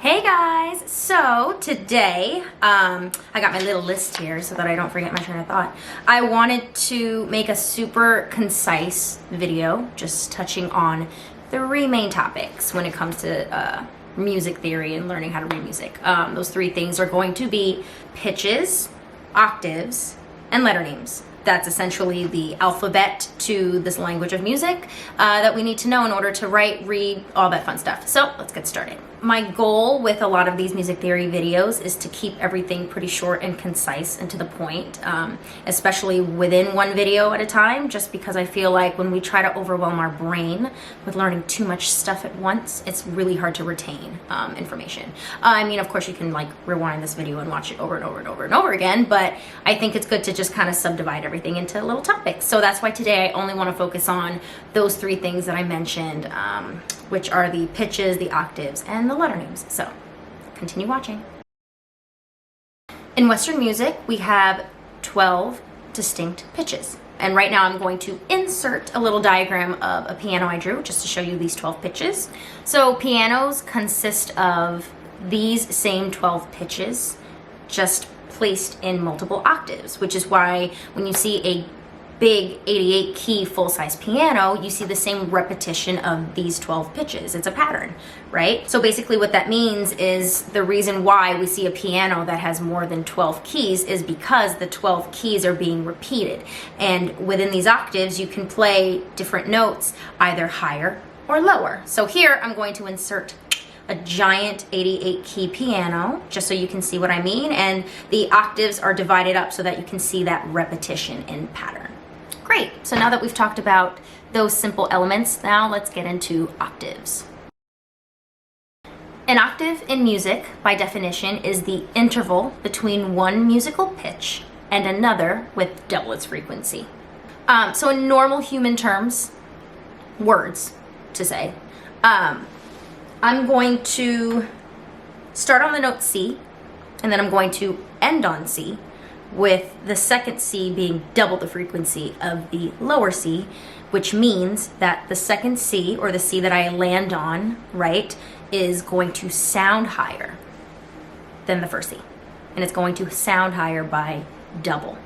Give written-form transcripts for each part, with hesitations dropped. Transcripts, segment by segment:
Hey guys, so today, I got my little list here so that I don't forget my train of thought. I wanted to make a super concise video just touching on 3 main topics when it comes to music theory and learning how to read music. Those 3 things are going to be pitches, octaves, and letter names. That's essentially the alphabet to this language of music that we need to know in order to write, read, all that fun stuff. So let's get started. My goal with a lot of these music theory videos is to keep everything pretty short and concise and to the point, especially within one video at a time, just because I feel like when we try to overwhelm our brain with learning too much stuff at once, it's really hard to retain information. I mean, of course, you can like rewind this video and watch it over and over and over and over again, but I think it's good to just kind of subdivide everything into little topics. So that's why today I only want to focus on those 3 things that I mentioned, which are the pitches, the octaves, and the letter names. So continue watching. In Western music, we have 12 distinct pitches. And right now I'm going to insert a little diagram of a piano I drew just to show you these 12 pitches. So pianos consist of these same 12 pitches, just placed in multiple octaves, which is why when you see a big 88 key full-size piano, you see the same repetition of these 12 pitches. It's a pattern, right? So basically what that means is the reason why we see a piano that has more than 12 keys is because the 12 keys are being repeated. And within these octaves, you can play different notes, either higher or lower. So here I'm going to insert a giant 88 key piano, just so you can see what I mean. And the octaves are divided up so that you can see that repetition in pattern. Great, so now that we've talked about those simple elements, now let's get into octaves. An octave in music, by definition, is the interval between one musical pitch and another with double its frequency. So in normal human terms, words to say, I'm going to start on the note C, and then I'm going to end on C, with the second C being double the frequency of the lower C, which means that the second C, or the C that I land on, right, is going to sound higher than the first C. And it's going to sound higher by double.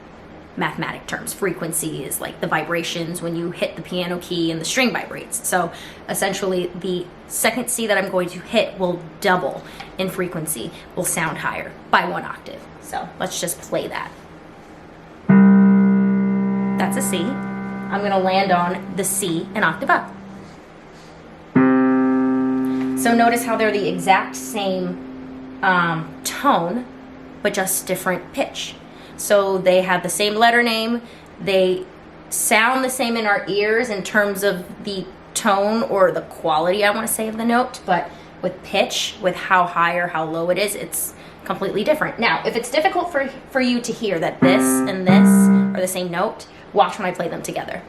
Mathematic terms, frequency is like the vibrations when you hit the piano key and the string vibrates. So essentially the second C that I'm going to hit will double in frequency, will sound higher by 1 octave. So let's just play that. That's a C. I'm going to land on the C an octave up. So notice how they're the exact same tone, but just different pitch. So they have the same letter name, they sound the same in our ears in terms of the tone or the quality, I want to say, of the note, but with pitch, with how high or how low it is, it's completely different. Now, if it's difficult for you to hear that this and this are the same note, watch when I play them together.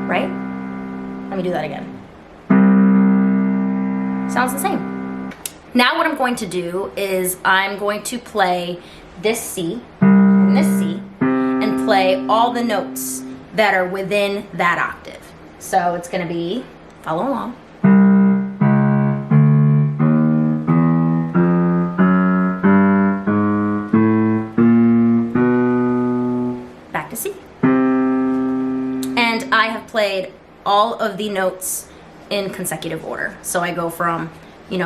Right? Let me do that again. Sounds the same. Now what I'm going to do is I'm going to play this C and this C and play all the notes that are within that octave. So it's going to be, follow along. Back to C. And I have played all of the notes in consecutive order. So I go from,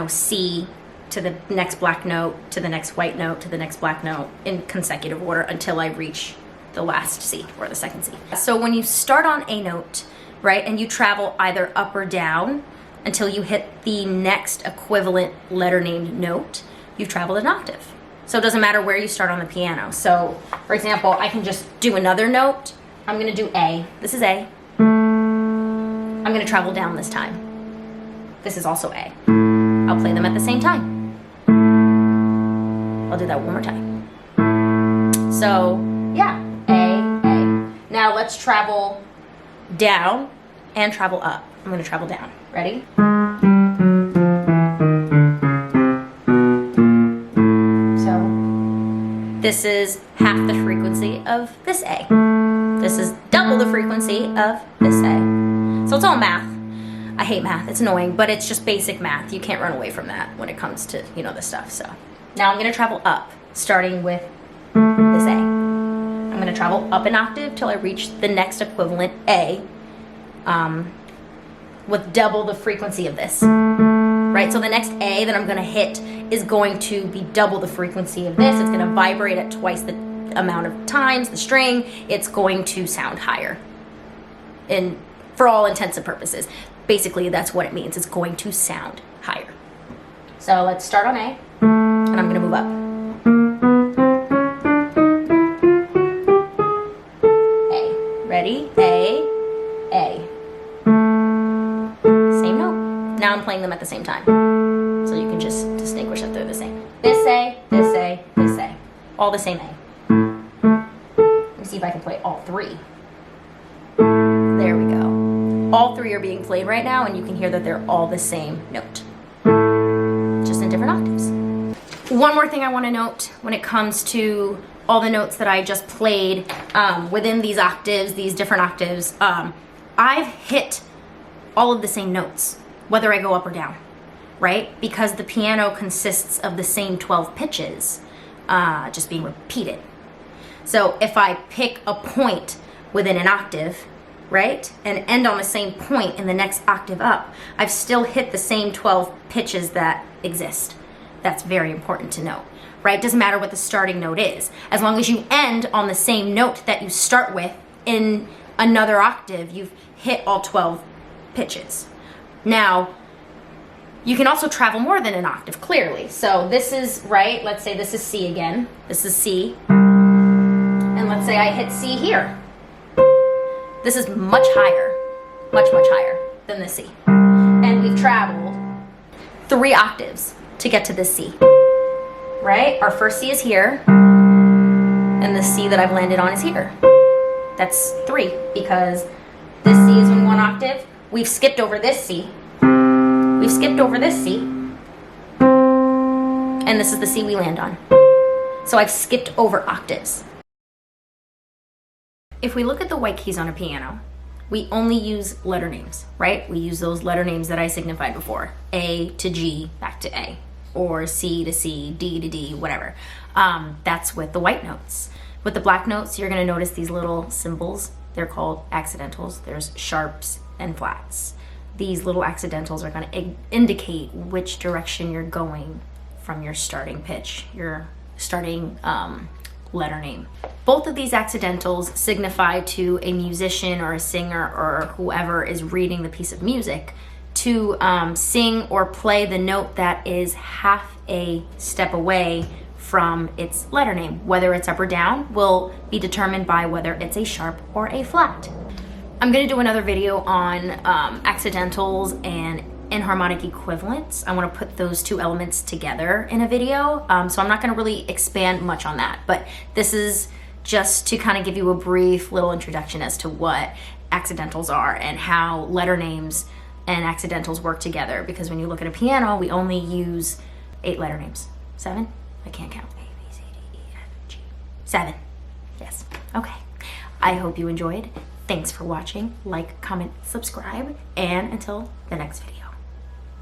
C to the next black note, to the next white note, to the next black note in consecutive order until I reach the last C, or the second C. So when you start on a note, right, and you travel either up or down until you hit the next equivalent letter named note, you've traveled an octave. So it doesn't matter where you start on the piano. So for example, I can just do another note. I'm gonna do A. This is A. I'm gonna travel down this time. This is also A. I'll play them at the same time. I'll do that one more time. So, yeah, A. Now let's travel down and travel up. I'm going to travel down. Ready? So, this is half the frequency of this A. This is double the frequency of this A. So it's all math. I hate math, it's annoying, but it's just basic math. You can't run away from that when it comes to, you know, this stuff. So now I'm gonna travel up, starting with this A. I'm gonna travel up an octave till I reach the next equivalent A, with double the frequency of this, right? So the next A that I'm gonna hit is going to be double the frequency of this. It's gonna vibrate at twice the amount of times the string. It's going to sound higher, and for all intents and purposes, basically that's what it means. It's going to sound higher. So let's start on A, and I'm gonna move up. A, ready? A, A. Same note. Now I'm playing them at the same time, so you can just distinguish that they're the same. This A, this A, this A, all the same A. Let me see if I can play all three. There we go. All three are being played right now, and you can hear that they're all the same note, just in different octaves. One more thing I want to note when it comes to all the notes that I just played within these octaves, these different octaves, I've hit all of the same notes, whether I go up or down, right? Because the piano consists of the same 12 pitches, just being repeated. So if I pick a point within an octave, right, and end on the same point in the next octave up, I've still hit the same 12 pitches that exist. That's very important to note, right? Doesn't matter what the starting note is. As long as you end on the same note that you start with in another octave, you've hit all 12 pitches. Now, you can also travel more than an octave, clearly. So this is, right, let's say this is C again. This is C. And let's say I hit C here. This is much higher, much higher than the C. And we've traveled 3 octaves to get to this C, right? Our first C is here, and the C that I've landed on is here. That's 3, because this C is in 1 octave. We've skipped over this C. We've skipped over this C. And this is the C we land on. So I've skipped over octaves. If we look at the white keys on a piano, we only use letter names, right? We use those letter names that I signified before. A to G, back to A. Or C to C, D to D, whatever. That's with the white notes. With the black notes, you're gonna notice these little symbols. They're called accidentals. There's sharps and flats. These little accidentals are gonna indicate which direction you're going from your starting pitch, your starting letter name. Both of these accidentals signify to a musician or a singer or whoever is reading the piece of music to sing or play the note that is half a step away from its letter name. Whether it's up or down will be determined by whether it's a sharp or a flat. I'm gonna do another video on accidentals and enharmonic equivalents. I want to put those 2 elements together in a video, so I'm not going to really expand much on that, but this is just to kind of give you a brief little introduction as to what accidentals are and how letter names and accidentals work together, because when you look at a piano, we only use 8 letter names. 7? I can't count. A, B, C, D, E, F, G. 7. Yes. Okay. I hope you enjoyed. Thanks for watching. Like, comment, subscribe, and until the next video.